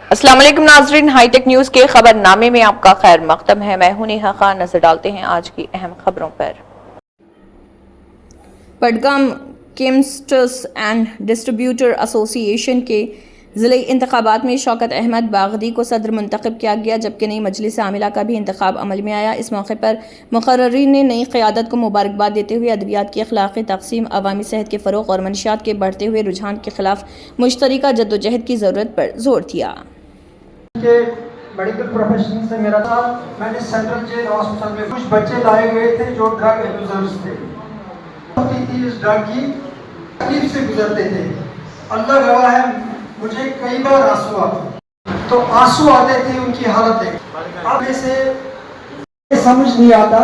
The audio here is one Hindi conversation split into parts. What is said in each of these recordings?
अस्सलाम वालेकुम नाजरीन, हाईटेक न्यूज के खबरनामे में आपका खैर मकदम है। मैं हूं नेहा खान। नजर डालते हैं आज की अहम खबरों पर। Budgam chemists and distributor association के ज़िले इंतखाबात में शौकत अहमद बागदी को सदर मुंतखब किया गया, जबकि नई मजलिस आमिला का भी इंतखाब अमल में आया। इस मौके पर मुकर्रीन ने नई क़यादत को मुबारकबाद देते हुए अद्वियात की अखलाक़ी तक़सीम, अवामी सेहत के फ़रोग़ और मनशियात के बढ़ते हुए रुझान के ख़िलाफ़ मुश्तरका जद्दोजहद की ज़रूरत पर जोर दिया। के मेडिकल प्रोफेशन से मेरा था। मैंने सेंट्रल जेल हॉस्पिटल में कुछ बच्चे लाए हुए थे जो ड्रग एब्यूजर्स थे। इस ड्रग की तकलीफ से गुजरते थे। अल्लाह गवाह है, मुझे कई बार आंसू आते, तो आंसू आते थे उनकी हालत देख। अब इसे समझ नहीं आता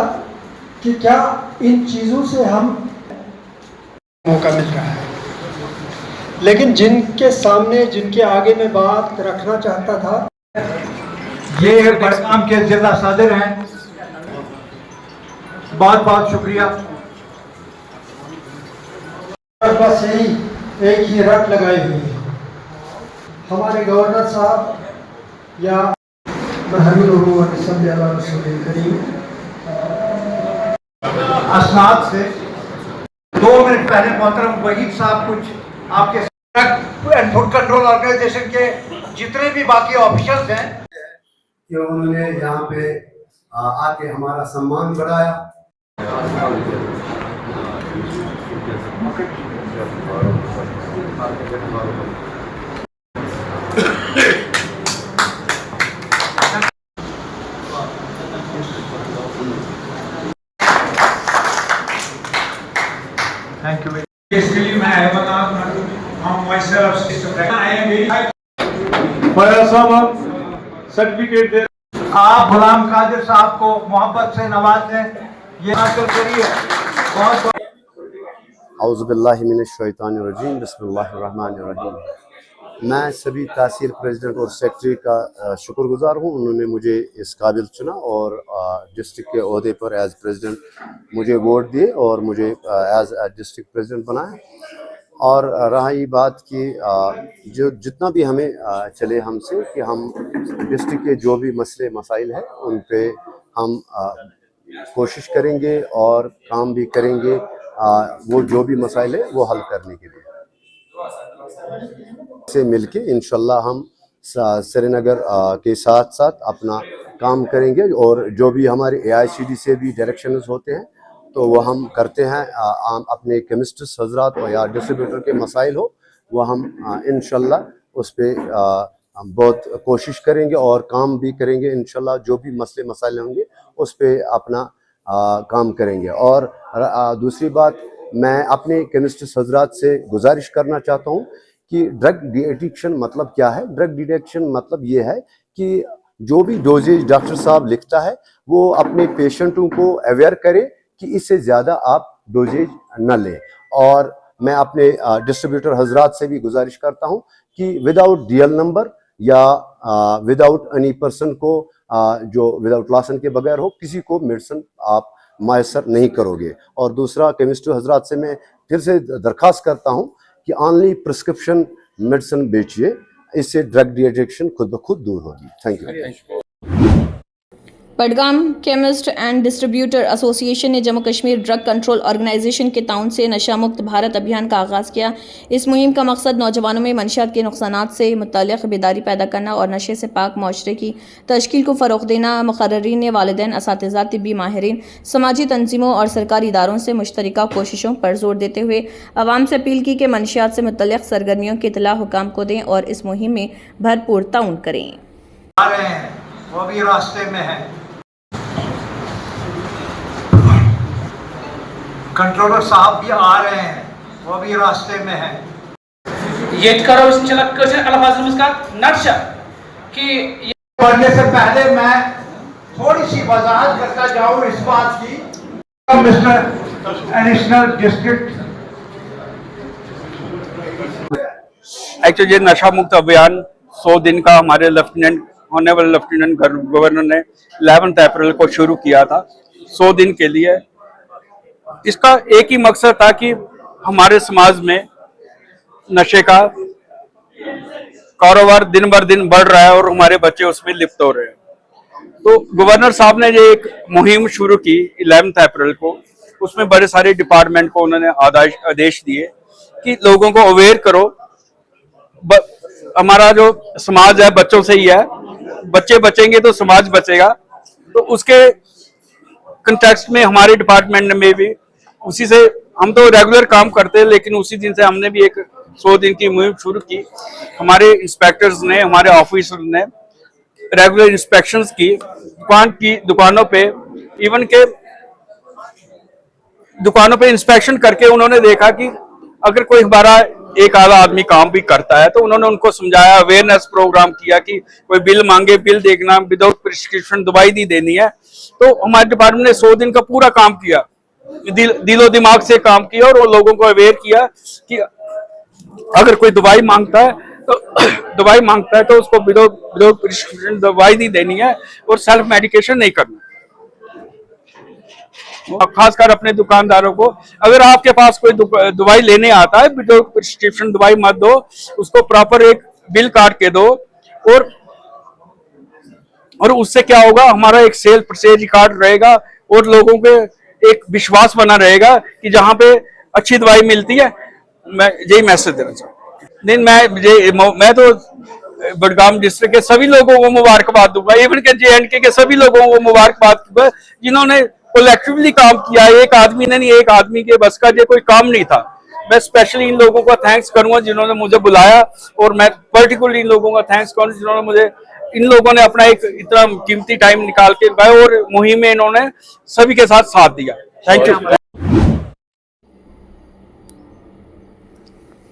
कि क्या इन चीज़ों से हम मौका मिल रहा है। लेकिन जिनके सामने, जिनके आगे मैं बात रखना चाहता था, ये बडगाम के जिला सदर हैं। बहुत बहुत शुक्रिया। बस यही एक ही रट लगाई हुई है। हमारे गवर्नर साहब या असनाद से 2 मिनट पहले मोहतरम वहीद साहब कुछ आपके ड्रग फूड कंट्रोल ऑर्गेनाइजेशन के जितने भी बाकी ऑफिसर्स हैं कि उन्होंने यहाँ पे आके हमारा सम्मान बढ़ाया। Thank you. इसके लिए मैं सर्टिफिकेट दे। आप गुलाम कादिर साहब को मोहब्बत से नवाजें, ये हासिल करिए। बहुत औज़ुबिल्लाहि मिनश्शैतानिर्रजीम, बिस्मिल्लाहिर्रहमानिर्रहीम। मैं सभी तहसील प्रेसिडेंट और सेक्रेटरी का शुक्रगुजार हूँ। उन्होंने मुझे इस काबिल चुना और डिस्ट्रिक्ट के ओहदे पर एज प्रेसिडेंट मुझे वोट दिए और मुझे एज डिस्ट्रिक्ट प्रेसिडेंट बनाया। और रही बात कि जो जितना भी हमें चले हमसे कि हम डिस्ट्रिक्ट के जो भी मसले मसाइल हैं उन पे हम कोशिश करेंगे और काम भी करेंगे, वो जो भी मसाइल है वो हल करने के लिए से मिलके इंशाल्लाह हम श्रीनगर के साथ साथ अपना काम करेंगे। और जो भी हमारे AICD से भी डायरेक्शंस होते हैं तो वो हम करते हैं। अपने केमिस्ट्स हजरात या डिस्ट्रीब्यूटर के मसाइल हो वो हम इंशाल्लाह उस पर बहुत कोशिश करेंगे और काम भी करेंगे। इंशाल्लाह जो भी मसले मसाइल होंगे उस पर अपना काम करेंगे। और दूसरी बात, मैं अपने केमिस्ट्स हजरात से गुजारिश करना चाहता हूँ कि ड्रग डिटेक्शन मतलब क्या है। ड्रग डिटेक्शन मतलब ये है कि जो भी डोजेज डॉक्टर साहब लिखता है वो अपने पेशेंटों को अवेयर करे कि इससे ज़्यादा आप डोजेज न लें। और मैं अपने डिस्ट्रीब्यूटर हजरात से भी गुजारिश करता हूं कि विदाउट DL नंबर या विदाउट एनी पर्सन को जो विदाउट लाइसेंस के बगैर हो, किसी को मेडिसिन आप मैसर नहीं करोगे। और दूसरा, केमिस्ट हजरात से मैं फिर से दरख्वास्त करता हूं कि ऑनली प्रिस्क्रिप्शन मेडिसिन बेचिए, इससे ड्रग डिटेक्शन खुद ब खुद दूर होगी। Thank you. Budgam chemist and distributor association ने Jammu Kashmir drug control organisation के ताउन से नशा मुक्त भारत अभियान का आगाज़ किया। इस मुहिम का मकसद नौजवानों में मंशियात के नुकसानात से मुतल्लिक़ बेदारी पैदा करना और नशे से पाक माशरे की तश्कील को फ़रोग़ देना। मुक़र्रीन ने वालिदैन, असातिज़ा, तिब्बी माहिरीन, समाजी तंजीमों और सरकारी इदारों से मुश्तरका कोशिशों पर जोर देते हुए आवाम से अपील की कि मंशियात से मुतल्लिक़ सरगर्मियों की इत्तला हुकाम को दें और इस मुहिम में भरपूर ताउन करें। आ रहे हैं, वो भी रास्ते में है। कंट्रोलर साहब भी आ रहे हैं, वो भी रास्ते में है। ये करो नक्शा कि पढ़ने से पहले मैं थोड़ी सी वजाहत करता जाऊं इस बात की। मिस्टर एडिशनल डिस्ट्रिक्ट एक्चुअली ये नशा मुक्त अभियान 100 दिन का हमारे ऑनरेबल लेफ्टिनेंट गवर्नर ने 11 अप्रैल को शुरू किया था। 100 दिन के लिए इसका एक ही मकसद था कि हमारे समाज में नशे का कारोबार दिन बर दिन बढ़ रहा है और हमारे बच्चे उसमें लिप्त हो रहे हैं। तो गवर्नर साहब ने ये एक मुहिम शुरू की 11 अप्रैल को, उसमें बड़े सारे डिपार्टमेंट को उन्होंने आदेश दिए कि लोगों को अवेयर करो। हमारा जो समाज है बच्चों से ही है, बच्चे बचेंगे तो समाज बचेगा। तो उसके कंटेक्स्ट में हमारे डिपार्टमेंट में भी उसी से, हम तो रेगुलर काम करते हैं लेकिन उसी दिन से हमने भी एक 100 दिन की मुहिम शुरू की। हमारे इंस्पेक्टर्स ने, हमारे ऑफिसर ने रेगुलर इंस्पेक्शंस की दुकानों पे, इवन के दुकानों पे इंस्पेक्शन करके उन्होंने देखा कि अगर कोई हमारा एक आधा आदमी काम भी करता है तो उन्होंने उनको समझाया, अवेयरनेस प्रोग्राम किया कि कोई बिल मांगे, बिल देखना, विदाउट प्रिस्क्रिप्शन दवाई नहीं देनी है। तो हमारे डिपार्टमेंट ने 100 दिन का पूरा काम किया, दिलो दिमाग से काम किया और वो लोगों को अवेयर किया कि अगर कोई दवाई मांगता है तो उसको विदाउट प्रिस्क्रिप्शन दवाई नहीं देनी है और सेल्फ मेडिकेशन नहीं करना। खासकर अपने दुकानदारों को, अगर आपके पास कोई दवाई लेने आता है, विदाउट प्रिस्क्रिप्शन दवाई मत दो, उसको प्रॉपर एक बिल काट के दो। और उससे क्या होगा, हमारा एक सेल परचेज रिकॉर्ड रहेगा और लोगों के एक विश्वास बना रहेगा कि जहां पे अच्छी दवाई मिलती है। मैं यही मैसेज देना चाहूँ। नहीं, मैं तो बडगाम डिस्ट्रिक्ट के सभी लोगों को मुबारकबाद दूंगा, इवन के JNK के सभी लोगों को मुबारकबाद दूंगा जिन्होंने कलेक्टिवली काम किया। एक आदमी ने नहीं, एक आदमी के बस का ये कोई काम नहीं था। मैं स्पेशली इन लोगों का थैंक्स करूंगा जिन्होंने मुझे बुलाया, और मैं पर्टिकुलरली इन लोगों का थैंक्स करूंगा जिन्होंने मुझे, इन लोगों ने अपना एक इतना कीमती टाइम निकाल के गए और मुहिम में इन्होंने सभी के साथ दिया। Thank you.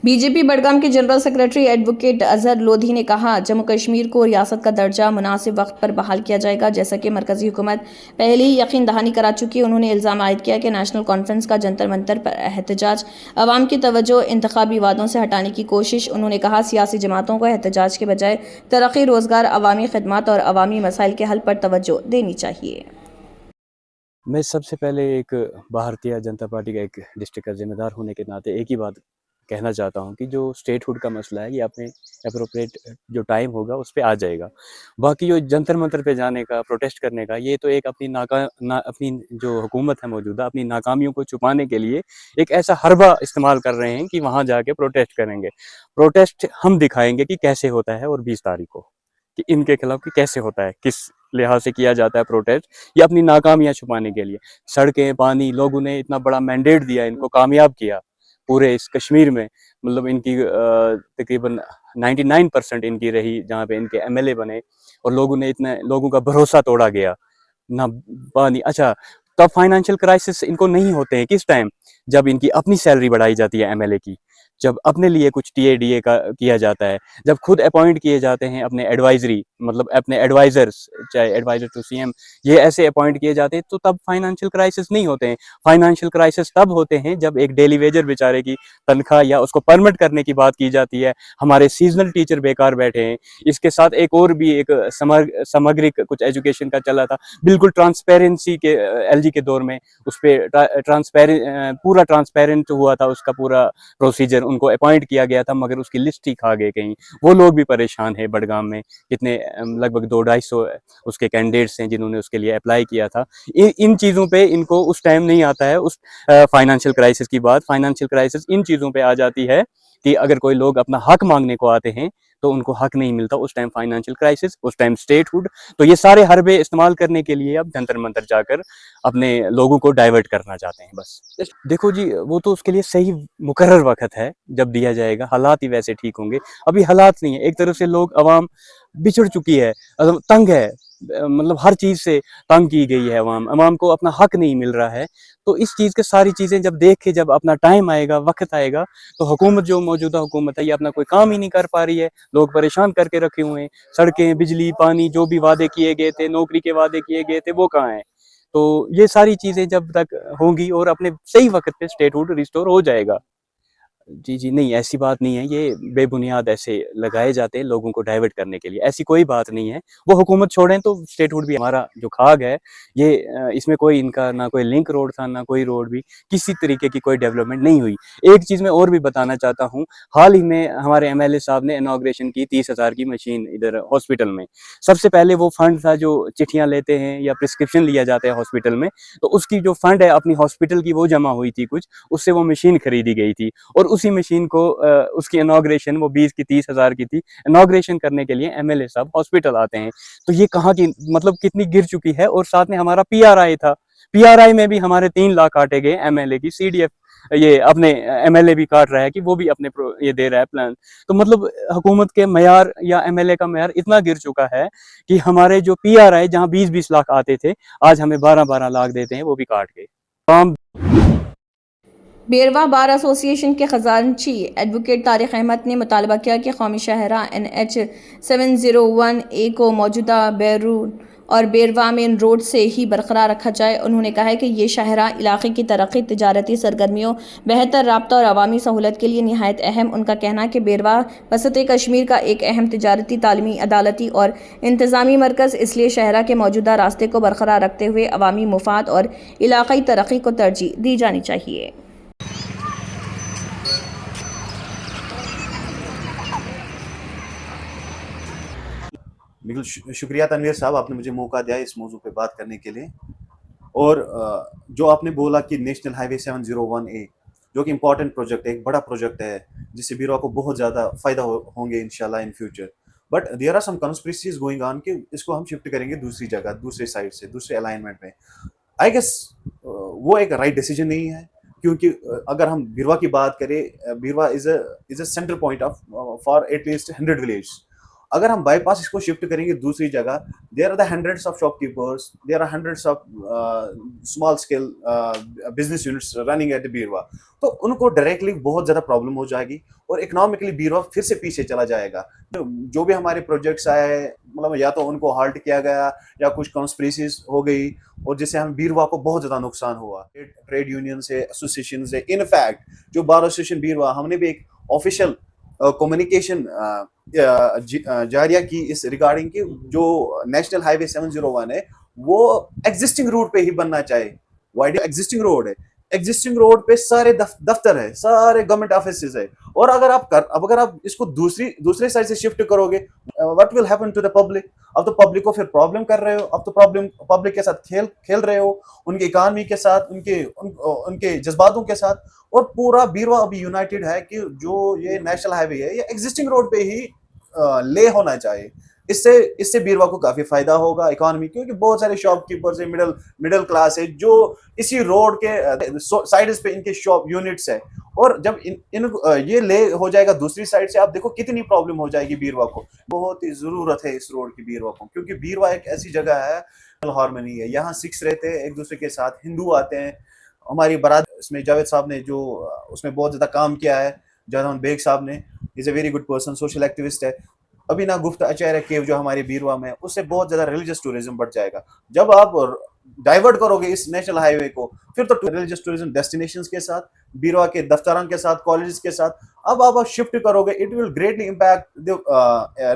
बीजेपी बडगाम के general secretary advocate Azhar Lodhi ने कहा, जम्मू कश्मीर को रियासत का दर्जा मुनासिब वक्त पर बहाल किया जाएगा, जैसा कि मरकजी हुकूमत पहले ही यकीन दहानी करा चुकी है। उन्होंने इल्ज़ाम आयद किया कि नेशनल कॉन्फ्रेंस का जंतर मंतर पर एहतजाज अवाम की तवज्जो इंतखाबी वादों से हटाने की कोशिश। उन्होंने कहा, सियासी जमातों को एहतजाज के बजाय तरक्की, रोजगार, अवामी खिदमत और अवामी मसाइल के हल पर तवज्जो देनी चाहिए। मैं सबसे पहले एक भारतीय जनता पार्टी का एक डिस्ट्रिक्ट का जिम्मेदार होने के नाते एक ही बात कहना चाहता हूं कि जो स्टेटहुड का मसला है ये अपने अप्रोप्रिएट जो टाइम होगा उस पर आ जाएगा। बाकी जो जंतर मंतर पे जाने का, प्रोटेस्ट करने का, ये तो एक अपनी जो हुकूमत है मौजूदा, अपनी नाकामियों को छुपाने के लिए एक ऐसा हरबा इस्तेमाल कर रहे हैं कि वहाँ जाके प्रोटेस्ट करेंगे। प्रोटेस्ट हम दिखाएंगे कि कैसे होता है, और 20 तारीख को कि इनके खिलाफ कि कैसे होता है, किस लिहाज से किया जाता है प्रोटेस्ट, ये अपनी नाकामियां छुपाने के लिए। सड़कें, पानी, लोगों ने इतना बड़ा मैंडेट दिया, इनको कामयाब किया पूरे इस कश्मीर में। मतलब इनकी तकरीबन 99% इनकी रही जहाँ पे इनके MLA बने, और लोगों ने इतने लोगों का भरोसा तोड़ा गया ना। पानी, अच्छा, तब फाइनेंशियल क्राइसिस इनको नहीं होते हैं किस टाइम, जब इनकी अपनी सैलरी बढ़ाई जाती है MLA की, जब अपने लिए कुछ TADA का किया जाता है, जब खुद अपॉइंट किए जाते हैं अपने एडवाइजरी, मतलब अपने एडवाइजर्स, चाहे एडवाइजर टू CM, ये ऐसे अपॉइंट किए जाते हैं, तो तब फाइनेंशियल क्राइसिस नहीं होते हैं। फाइनेंशियल क्राइसिस तब होते हैं जब एक डेली वेजर बेचारे की तनख्वाह या उसको परमिट करने की बात की जाती है। हमारे सीजनल टीचर बेकार बैठे हैं। इसके साथ एक और भी एक सामग्रिक कुछ एजुकेशन का चला था, बिल्कुल ट्रांसपेरेंसी के LG के दौर में उस पर पूरा ट्रांसपेरेंट हुआ था, उसका पूरा प्रोसीजर उनको अपॉइंट किया गया था, मगर उसकी लिस्ट ही खा गए कहीं। वो लोग भी परेशान है बडगाम में, कितने लगभग 200-250 उसके कैंडिडेट्स हैं जिन्होंने उसके लिए अप्लाई किया था। इन चीज़ों पे इनको उस टाइम नहीं आता है, उस फाइनेंशियल क्राइसिस की बात। फाइनेंशियल क्राइसिस इन चीज़ों पे आ जाती है कि अगर कोई लोग अपना हक मांगने को आते हैं तो उनको हक नहीं मिलता, उस टाइम फाइनेंशियल क्राइसिस, उस टाइम स्टेटहुड। तो ये सारे हरबे इस्तेमाल करने के लिए अब जंतर मंतर जाकर अपने लोगों को डाइवर्ट करना चाहते हैं। बस देखो जी, वो तो उसके लिए सही मुकर्रर वक्त है जब दिया जाएगा, हालात ही वैसे ठीक होंगे। अभी हालात नहीं है, एक तरफ से लोग, अवाम बिछड़ चुकी है, तंग है, मतलब हर चीज़ से तंग की गई है अवाम को अपना हक नहीं मिल रहा है। तो इस चीज़ के सारी चीज़ें जब देख के, जब अपना टाइम आएगा, वक्त आएगा, तो हुकूमत, जो मौजूदा हुकूमत है, ये अपना कोई काम ही नहीं कर पा रही है। लोग परेशान करके रखे हुए हैं। सड़कें, बिजली, पानी, जो भी वादे किए गए थे, नौकरी के वादे किए गए थे, वो कहाँ हैं? तो ये सारी चीज़ें जब तक होंगी और अपने सही वक्त पे स्टेटहुड रिस्टोर हो जाएगा। जी, जी, नहीं ऐसी बात नहीं है, ये बेबुनियाद ऐसे लगाए जाते हैं लोगों को डाइवर्ट करने के लिए, ऐसी कोई बात नहीं है। वो हुकूमत छोड़ें तो स्टेटहुड भी हमारा जो खाग है, ये इसमें कोई इनका ना कोई लिंक रोड था, ना कोई रोड भी, किसी तरीके की कोई डेवलपमेंट नहीं हुई। एक चीज़ मैं और भी बताना चाहता हूँ, हाल ही में हमारे एमएलए साहब ने इनॉग्रेशन की 30,000 की मशीन इधर हॉस्पिटल में। सबसे पहले वो फंड था जो चिट्ठियाँ लेते हैं या प्रिस्क्रिप्शन लिया जाता है हॉस्पिटल में, तो उसकी जो फंड है अपनी हॉस्पिटल की वो जमा हुई थी कुछ, उससे वो मशीन खरीदी गई थी और उसी मशीन को उसकी इनॉग्रेशन वो 20 की 30,000 की थी, इनॉग्रेशन करने के लिए एमएलए साहब हॉस्पिटल आते हैं। तो ये कहाँ की मतलब कितनी गिर चुकी है। और साथ में हमारा पीआरआई था, पीआरआई में भी हमारे 3 लाख काटे गए एमएलए की, सीडीएफ ये अपने एमएलए भी काट रहा है कि वो भी अपने ये दे रहा है प्लान। तो मतलब हुकूमत के मयार या एमएलए का मयार इतना गिर चुका है कि हमारे जो पीआरआई जहाँ 20-20 लाख आते थे, आज हमें 12-12 लाख देते हैं, वो भी काट के। काम बेरवा बार एसोसिएशन के खजानची एडवोकेट तारिक अहमद ने मुतालबा किया कि कौमी शाहरा NH 701A को मौजूदा बैरून और बेरवा मेन रोड से ही बरकरार रखा जाए। उन्होंने कहा है कि ये शाहरा इलाके की तरक्की, तिजारती सरगर्मियों, बेहतर राब्ता और अवामी सहूलत के लिए नहायत अहम। उनका कहना है कि बेरवा वसत कश्मीर का एक अहम तिजारती, तालीमी, अदालती और इंतज़ामी मरकज़, इसलिए शाहरा के मौजूदा रास्ते को बरकरार रखते हुए अवामी मुफाद और इलाक़ाई तरक्की को तरजीह दी जानी चाहिए। बिल्कुल शुक्रिया तनवीर साहब, आपने मुझे मौका दिया इस मौजू पे बात करने के लिए। और जो आपने बोला कि नेशनल हाईवे 701A जो कि इम्पॉर्टेंट प्रोजेक्ट है, एक बड़ा प्रोजेक्ट है जिससे बीरवा को बहुत ज़्यादा फ़ायदा होंगे इंशाल्लाह in future. But there are some conspiracies going on कि इसको हम शिफ्ट करेंगे दूसरी जगह, दूसरे साइड से, दूसरे अलाइनमेंट में। आई गेस वो एक राइट डिसीजन नहीं है, क्योंकि अगर हम बीरवा की बात करें, Beerwah is a centre point of for at least 100 village. अगर हम बाईपास इसको शिफ्ट करेंगे दूसरी जगह, there are the hundreds of shopkeepers, there are hundreds of small scale business units running at Beerwah, तो उनको डायरेक्टली बहुत ज़्यादा प्रॉब्लम हो जाएगी और इकोनॉमिकली बीरवा फिर से पीछे चला जाएगा। तो जो भी हमारे प्रोजेक्ट्स आए, मतलब या तो उनको हाल्ट किया गया या कुछ कॉन्स्पिरेसीज हो गई और जिससे हम बीरवा को बहुत ज़्यादा नुकसान हुआ। ट्रेड यूनियन से, एसोसिएशन से, इनफैक्ट जो बार एसोसिएशन बीरवा, हमने भी एक ऑफिशियल कम्युनिकेशन जारिया की इस रिगार्डिंग की जो नेशनल हाईवे 701 है वो एग्जिस्टिंग रूट पे ही बनना चाहिए। वाइड एग्जिस्टिंग रोड है, एग्जिस्टिंग रोड पे सारे दफ्तर है, सारे गवर्नमेंट ऑफिसेज है, और अगर आप इसको दूसरे साइड से शिफ्ट करोगे, what will happen to the public? अब तो पब्लिक को फिर प्रॉब्लम कर रहे हो, अब तो प्रॉब्लम पब्लिक के साथ खेल रहे हो, उनकी इकानमी के साथ, उनके जज्बातों के साथ। और पूरा बीरवा अभी यूनाइटेड है कि जो ये नेशनल हाईवे है ये एग्जिस्टिंग रोड पे ही ले होना चाहिए। इससे बीरवा को काफी फायदा होगा इकोनॉमी, क्योंकि बहुत सारे शॉपकीपर्स है, मिडिल क्लास है जो इसी रोड के साइड्स पे इनके शॉप यूनिट्स है, और जब ये ले हो जाएगा दूसरी साइड से, आप देखो कितनी प्रॉब्लम हो जाएगी बीरवा को। बहुत ही जरूरत है इस रोड की बीरवा को, क्योंकि बीरवा एक ऐसी जगह है, हार्मनी है, यहाँ सिख्स रहते हैं एक दूसरे के साथ, हिंदू आते हैं। हमारी बारात इसमें जावेद साहब ने जो उसमें बहुत ज़्यादा काम किया है, जादौन बेग साहब ने, is a very good person, social activist है। अभी ना गुफ्त अचार केव जो हमारे बीरवा में, उससे बहुत ज़्यादा रिलीजियस टूरिज्म बढ़ जाएगा। जब आप डाइवर्ट करोगे इस नेशनल हाईवे को, फिर तो रिलीजियस टूरिज्म डेस्टिनेशंस के साथ, बीरवा के दफ्तरान के साथ, कॉलेजेस के साथ, अब आप शिफ्ट करोगे, it will greatly impact the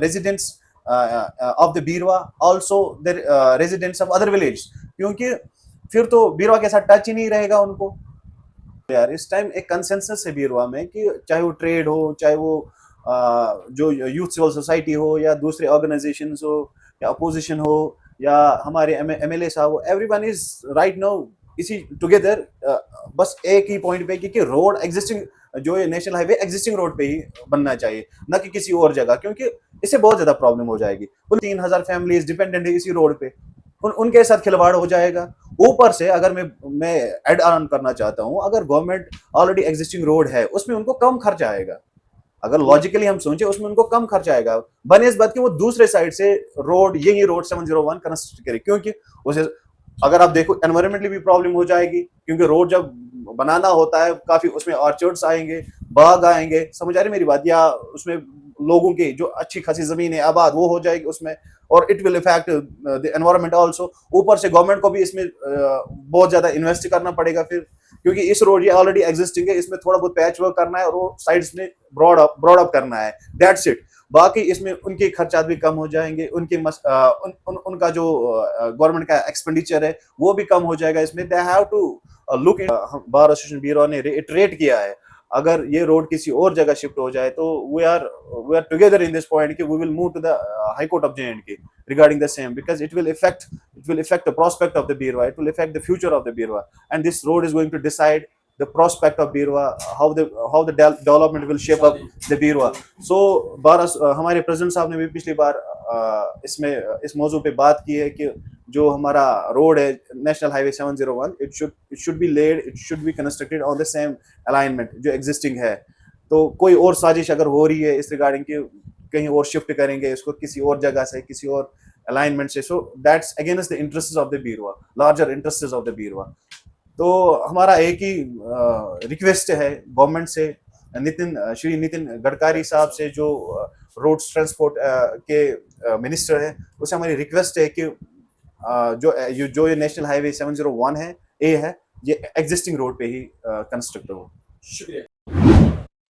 residents of the Beerwah, also the residents of other village, क्योंकि फिर तो बीरवा के साथ टच ही नहीं रहेगा उनको। यार इस टाइम एक कंसेंसस है बीरवा में कि चाहे वो ट्रेड हो, चाहे वो जो यूथ सिविल सोसाइटी हो, या दूसरे ऑर्गेनाइजेशंस हो, या अपोजिशन हो, या हमारे एमएलए साहब हो, एवरीवन इज राइट नाउ इसी टुगेदर, बस एक ही पॉइंट पे कि रोड एग्जिस्टिंग, जो ये नेशनल हाईवे एग्जिस्टिंग रोड पे ही बनना चाहिए, न कि किसी और जगह, क्योंकि इससे बहुत ज्यादा प्रॉब्लम हो जाएगी। 3,000 फैमिलीज डिपेंडेंट है इसी रोड पे, उनके साथ खिलवाड़ हो जाएगा। ऊपर से अगर मैं एड ऑन करना चाहता हूँ, अगर गवर्नमेंट ऑलरेडी एग्जिस्टिंग रोड है उसमें उनको कम खर्च आएगा, अगर लॉजिकली हम सोचे उसमें उनको कम खर्च आएगा, बने इस बात की वो दूसरे साइड से यही रोड 701 कंस्ट्रक्ट करे, क्योंकि उसे अगर आप देखो एनवायरमेंटली भी प्रॉब्लम हो जाएगी, क्योंकि रोड जब बनाना होता है काफी उसमें ऑर्चर्ड्स आएंगे, बाग आएंगे, समझ आ रही मेरी बात, या उसमें लोगों की जो अच्छी खासी जमीन है आबाद वो हो जाएगी उसमें, और it will effect the environment also. ऊपर से गवर्नमेंट को भी इसमें बहुत ज्यादा इन्वेस्ट करना पड़ेगा फिर, क्योंकि इस रोड ये ऑलरेडी एग्जिस्टिंग है, इसमें थोड़ा बहुत पैच वर्क करना है और वो साइड्स में ब्रॉड अप करना है, दैट्स इट। बाकी इसमें उनके खर्चात भी कम हो जाएंगे, उनका जो गवर्नमेंट का एक्सपेंडिचर है वो भी कम हो जाएगा। इसमें they have to look, bar association bureau ने रिटरेट किया है, अगर ये रोड किसी और जगह शिफ्ट हो जाए तो we are together in this point कि we will move to the high court of J&K regarding the same, because it will affect the prospect of the Birwa, it will affect the future of the Birwa, and this road is going to decide the prospect of Birwa, how the development will shape up the Birwa. So हमारे प्रेसिडेंट साहब ने भी पिछली बार इस मौजू पे बात की है कि जो हमारा रोड है national highway 701, it should be laid, it should be constructed on the same alignment जो existing है। तो कोई और साजिश अगर हो रही है इस रिगार्डिंग कि कहीं और शिफ्ट करेंगे इसको किसी और जगह से, किसी और अलाइनमेंट से, so that's against the interests of the Beerwah, larger interests of the Beerwah. तो हमारा एक ही रिक्वेस्ट है गवर्नमेंट से, श्री नितिन गडकरी साहब से जो रोड ट्रांसपोर्ट के मिनिस्टर है, उससे हमारी रिक्वेस्ट है कि जो ये नेशनल हाईवे 701 है, ये एग्जिस्टिंग रोड पे ही कंस्ट्रक्ट हो। शुक्रिया।